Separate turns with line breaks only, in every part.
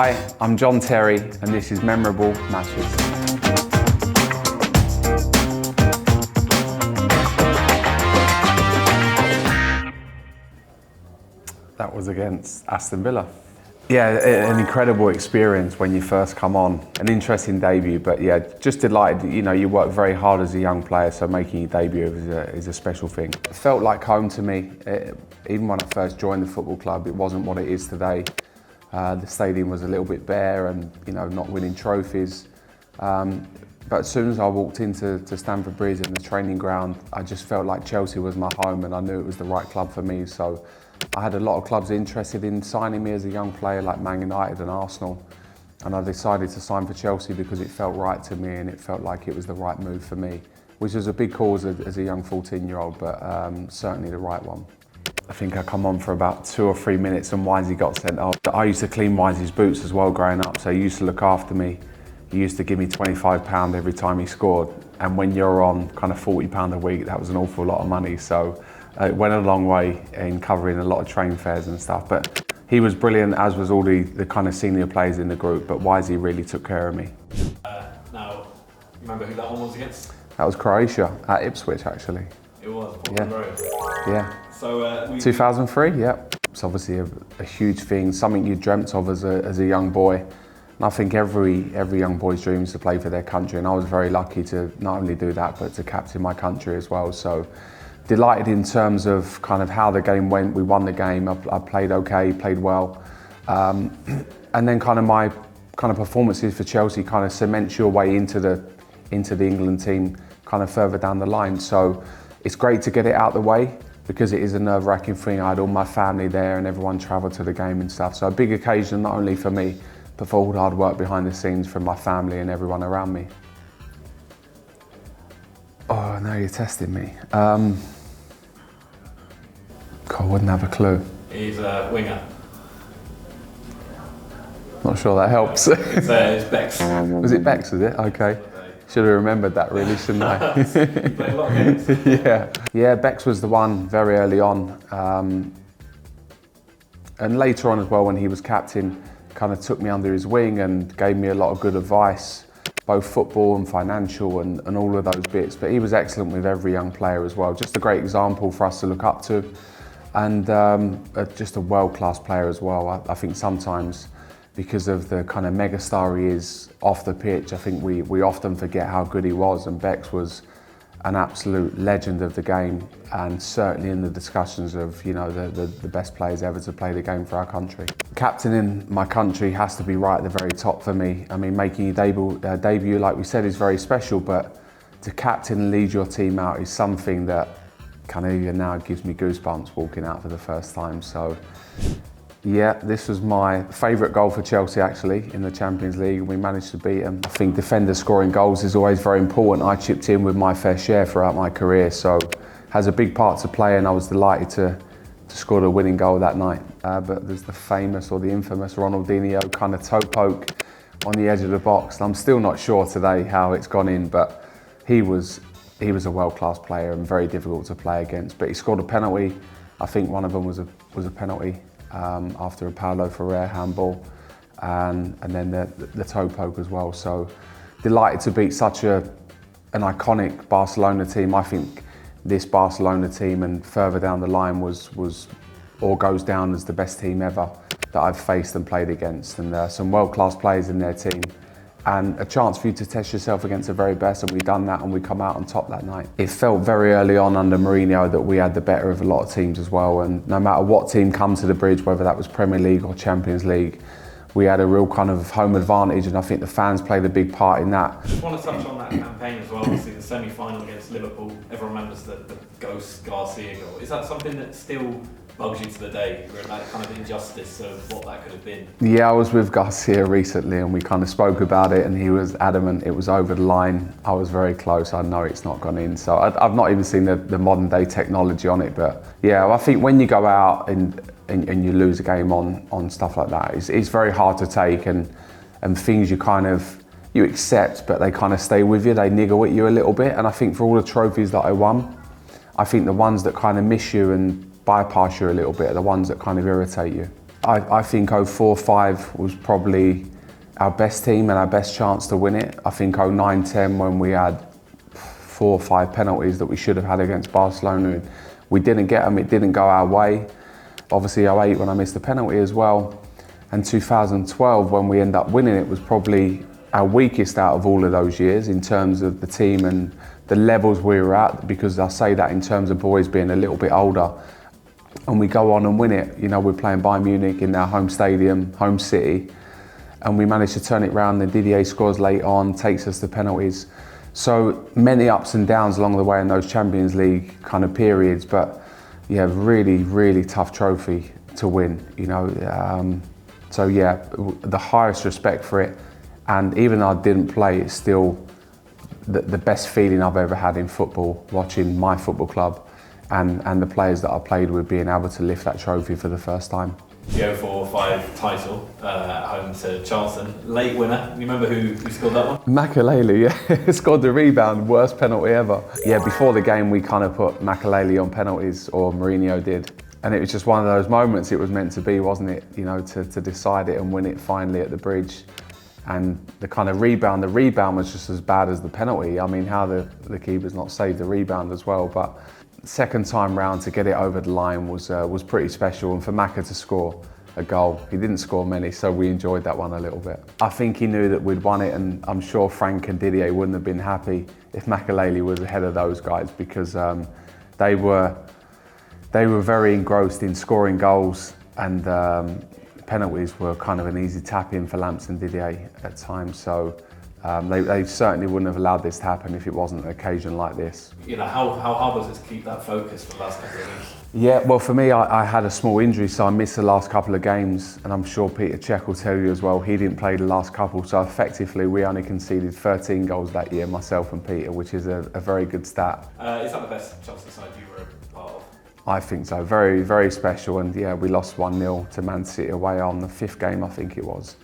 Hi, I'm John Terry, and this is Memorable Matches. That was against Aston Villa. Yeah, an incredible experience when you first come on. An interesting debut, but yeah, just delighted. You know, you work very hard as a young player, so making your debut is a special thing. It felt like home to me. Even when I first joined the football club, it wasn't what it is today. The stadium was a little bit bare and, you know, not winning trophies. But as soon as I walked into Stamford Bridge and the training ground, I just felt like Chelsea was my home, and I knew it was the right club for me. So I had a lot of clubs interested in signing me as a young player, like Man United and Arsenal. And I decided to sign for Chelsea because it felt right to me and it felt like it was the right move for me, which was a big cause as a young 14-year-old, but certainly the right one. I think I come on for about 2 or 3 minutes and Wisey got sent off. I used to clean Wisey's boots as well growing up, so he used to look after me. He used to give me £25 every time he scored. And when you're on kind of £40 a week, that was an awful lot of money. So it went a long way in covering a lot of train fares and stuff. But he was brilliant, as was all the kind of senior players in the group, but Wisey really took care of me.
Now, remember who that one was against?
That was Croatia, at Ipswich actually.
It was,
yeah. Yeah.
So
2003, yeah. It's obviously a huge thing, something you dreamt of as a young boy. And I think every young boy's dream is to play for their country, and I was very lucky to not only do that, but to captain my country as well. So delighted in terms of kind of how the game went. We won the game, I played okay, played well. And then kind of my kind of performances for Chelsea kind of cements your way into the England team kind of further down the line. So it's great to get it out the way, because it is a nerve-wracking thing. I had all my family there and everyone travelled to the game and stuff. So a big occasion, not only for me, but for all the hard work behind the scenes from my family and everyone around me. Oh, now you're testing me. God, I wouldn't have a clue.
He's a winger.
Not sure that helps.
It's Becks.
Was it Becks, was it? Okay. Should have remembered that really, shouldn't I?
You played a lot of games.
Yeah, Becks was the one very early on. And later on as well, when he was captain, kind of took me under his wing and gave me a lot of good advice, both football and financial and all of those bits. But he was excellent with every young player as well. Just a great example for us to look up to, and just a world-class player as well. I think sometimes, because of the kind of megastar he is off the pitch, I think we often forget how good he was, and Becks was an absolute legend of the game, and certainly in the discussions of, you know, the best players ever to play the game for our country. Captaining my country has to be right at the very top for me. I mean, making your debut, like we said, is very special, but to captain and lead your team out is something that kind of even now gives me goosebumps walking out for the first time. So yeah, this was my favourite goal for Chelsea actually in the Champions League. We managed to beat them. I think defenders scoring goals is always very important. I chipped in with my fair share throughout my career, so has a big part to play, and I was delighted to score the winning goal that night. But there's the famous or the infamous Ronaldinho kind of toe poke on the edge of the box. I'm still not sure today how it's gone in, but he was a world-class player and very difficult to play against. But he scored a penalty. I think one of them was a penalty. After a Paulo Ferrer handball, and then the toe poke as well. So delighted to beat such an iconic Barcelona team. I think this Barcelona team and further down the line was or goes down as the best team ever that I've faced and played against, and some world-class players in their team, and a chance for you to test yourself against the very best, and we've done that and we come out on top that night. It felt very early on under Mourinho that we had the better of a lot of teams as well, and no matter what team come to the Bridge, whether that was Premier League or Champions League, we had a real kind of home advantage, and I think the fans played a big part in that.
I just want to touch on that campaign as well. Obviously the semi-final against Liverpool, everyone remembers the ghost Garcia goal. Is that something that still bugs you to the day, that kind of injustice of what that could have been? Yeah,
I was with Garcia recently and we kind of spoke about it, and he was adamant it was over the line. I was very close. I know it's not gone in. So I've not even seen the modern day technology on it, but yeah, I think when you go out and you lose a game on stuff like that, it's very hard to take, and things you accept, but they kind of stay with you, they niggle at you a little bit. And I think for all the trophies that I won, I think the ones that kind of miss you and bypass you a little bit are the ones that kind of irritate you. I think 04-05 was probably our best team and our best chance to win it. I think 09-10, when we had 4 or 5 penalties that we should have had against Barcelona, we didn't get them, it didn't go our way. Obviously 08 when I missed the penalty as well. And 2012 when we ended up winning it was probably our weakest out of all of those years in terms of the team and the levels we were at, because I say that in terms of boys being a little bit older. And we go on and win it. You know, we're playing Bayern Munich in our home stadium, home city, and we managed to turn it round. And Didier scores late on, takes us to penalties. So many ups and downs along the way in those Champions League kind of periods, but yeah, really, really tough trophy to win, you know. So yeah, the highest respect for it. And even though I didn't play, it's still the best feeling I've ever had in football, watching my football club and the players that I played with being able to lift that trophy for the first time.
The 04-05 title at home to Charlton, late winner. You remember who scored that one?
Makaleli, yeah, scored the rebound, worst penalty ever. Yeah, before the game we kind of put Makaleli on penalties, or Mourinho did. And it was just one of those moments it was meant to be, wasn't it? You know, to decide it and win it finally at the bridge. And the kind of rebound, was just as bad as the penalty. I mean, how the keeper's not saved the rebound as well, but second time round to get it over the line was pretty special. And for Maka to score a goal, he didn't score many, so we enjoyed that one a little bit. I think he knew that we'd won it, and I'm sure Frank and Didier wouldn't have been happy if Makaleli was ahead of those guys, because they were very engrossed in scoring goals, and penalties were kind of an easy tap in for Lamps and Didier at times. So they certainly wouldn't have allowed this to happen if it wasn't an occasion like this.
You know, how hard was it to keep that focus for the last couple of weeks?
Yeah, well, for me, I had a small injury, so I missed the last couple of games, and I'm sure Peter Cech will tell you as well, he didn't play the last couple, so effectively we only conceded 13 goals that year, myself and Peter, which is a very good stat.
Is that the best Chelsea side you were a part of?
I think so, very, very special, and yeah, we lost 1-0 to Man City away on the 5th game, I think it was.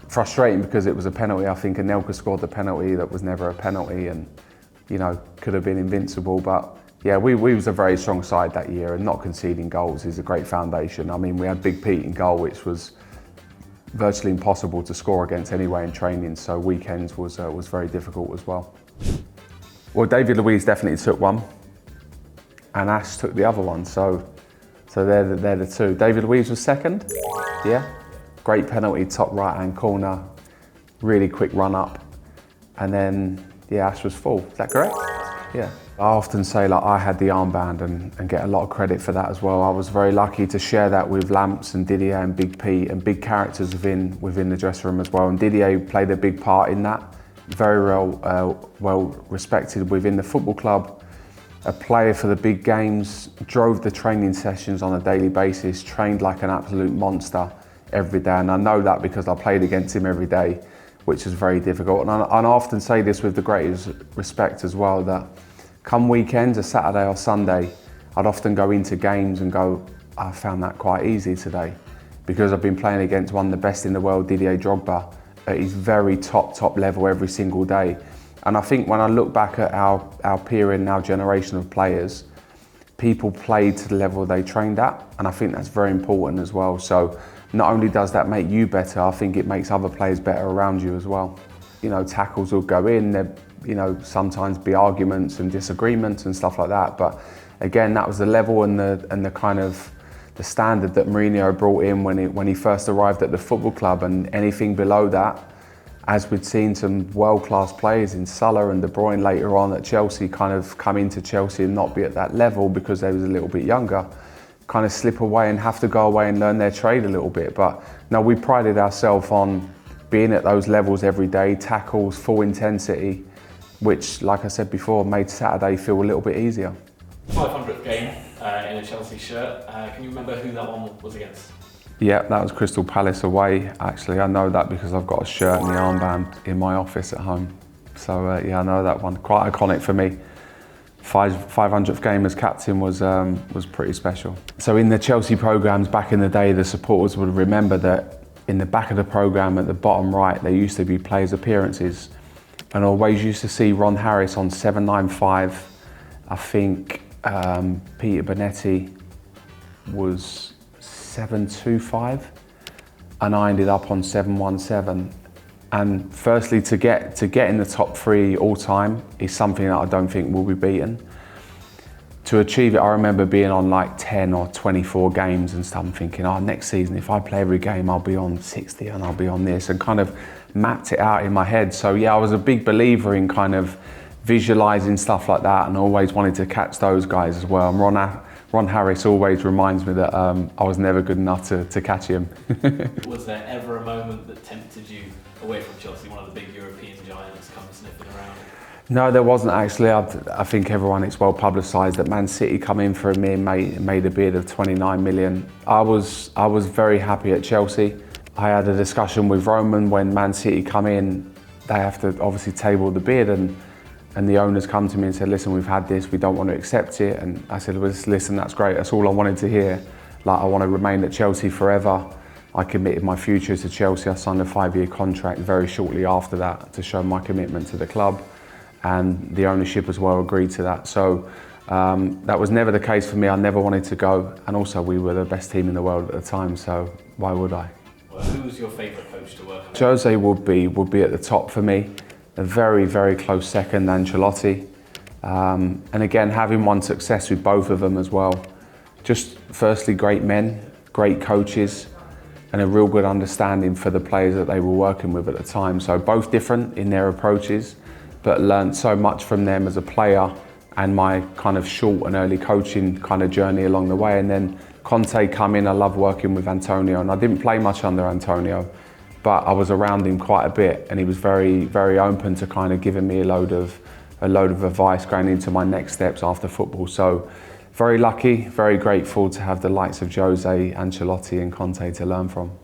Frustrating because it was a penalty. I think Anelka scored the penalty that was never a penalty, and you know, could have been invincible. But yeah, we was a very strong side that year, and not conceding goals is a great foundation. I mean, we had Big Pete in goal, which was virtually impossible to score against anyway in training. So weekends was very difficult as well. Well, David Luiz definitely took one, and Ash took the other one. So they're the two. David Luiz was second. Yeah. Great penalty, top right-hand corner, really quick run up, and then, yeah, Ash was full. Is that correct? Yeah. I often say, like, I had the armband and get a lot of credit for that as well. I was very lucky to share that with Lamps and Didier and Big Pete, and big characters within the dressing room as well. And Didier played a big part in that. Very well respected within the football club. A player for the big games, drove the training sessions on a daily basis, trained like an absolute monster every day, and I know that because I played against him every day, which is very difficult. And I often say this with the greatest respect as well, that come weekends, a Saturday or Sunday, I'd often go into games and go, I found that quite easy today, because I've been playing against one of the best in the world, Didier Drogba, at his very top level every single day. And I think when I look back at our period and our generation of players, people played to the level they trained at, and I think that's very important as well. So not only does that make you better, I think it makes other players better around you as well. You know, tackles will go in, there, you know, sometimes be arguments and disagreements and stuff like that. But again, that was the level and the kind of the standard that Mourinho brought in when he first arrived at the football club, and anything below that, as we'd seen some world-class players in Salah and De Bruyne later on at Chelsea kind of come into Chelsea and not be at that level because they was a little bit younger, kind of slip away and have to go away and learn their trade a little bit. But no, we prided ourselves on being at those levels every day, tackles, full intensity, which, like I said before, made Saturday feel a little bit easier.
500th game in a Chelsea shirt. Can you remember who that one was against?
Yeah, that was Crystal Palace away, actually. I know that because I've got a shirt and the armband in my office at home. So yeah, I know that one. Quite iconic for me. 500th game as captain was pretty special. So in the Chelsea programmes back in the day, the supporters would remember that in the back of the programme at the bottom right, there used to be players' appearances. And always used to see Ron Harris on 795. I think Peter Bonetti was 725, and I ended up on 717. And firstly, to get in the top 3 all time is something that I don't think will be beaten. To achieve it, I remember being on like 10 or 24 games and stuff, thinking, oh, next season, if I play every game, I'll be on 60 and I'll be on this, and kind of mapped it out in my head. So yeah, I was a big believer in kind of visualizing stuff like that, and always wanted to catch those guys as well. And Ron Harris always reminds me that I was never good enough to catch him.
Was there ever a moment that tempted you away from Chelsea, one of the big European giants, come sniffing around?
No, there wasn't actually. I think everyone, it's well publicised that Man City come in for me and made a bid of 29 million. I was very happy at Chelsea. I had a discussion with Roman when Man City come in. They have to obviously table the bid, and the owners come to me and said, listen, we've had this, we don't want to accept it. And I said, well, listen, that's great. That's all I wanted to hear. Like, I want to remain at Chelsea forever. I committed my future to Chelsea. I signed a 5-year contract very shortly after that to show my commitment to the club. And the ownership as well agreed to that. So that was never the case for me. I never wanted to go. And also, we were the best team in the world at the time, so why would I?
Well, who was your favourite coach to work with?
Jose would be at the top for me. A very, very close second, Ancelotti. And again, having won success with both of them as well. Just firstly, great men, great coaches, and a real good understanding for the players that they were working with at the time. So both different in their approaches, but learned so much from them as a player and my kind of short and early coaching kind of journey along the way. And then Conte come in, I love working with Antonio, and I didn't play much under Antonio, but I was around him quite a bit, and he was very, very open to kind of giving me a load of advice going into my next steps after football. So very lucky, very grateful to have the likes of Jose, Ancelotti and Conte to learn from.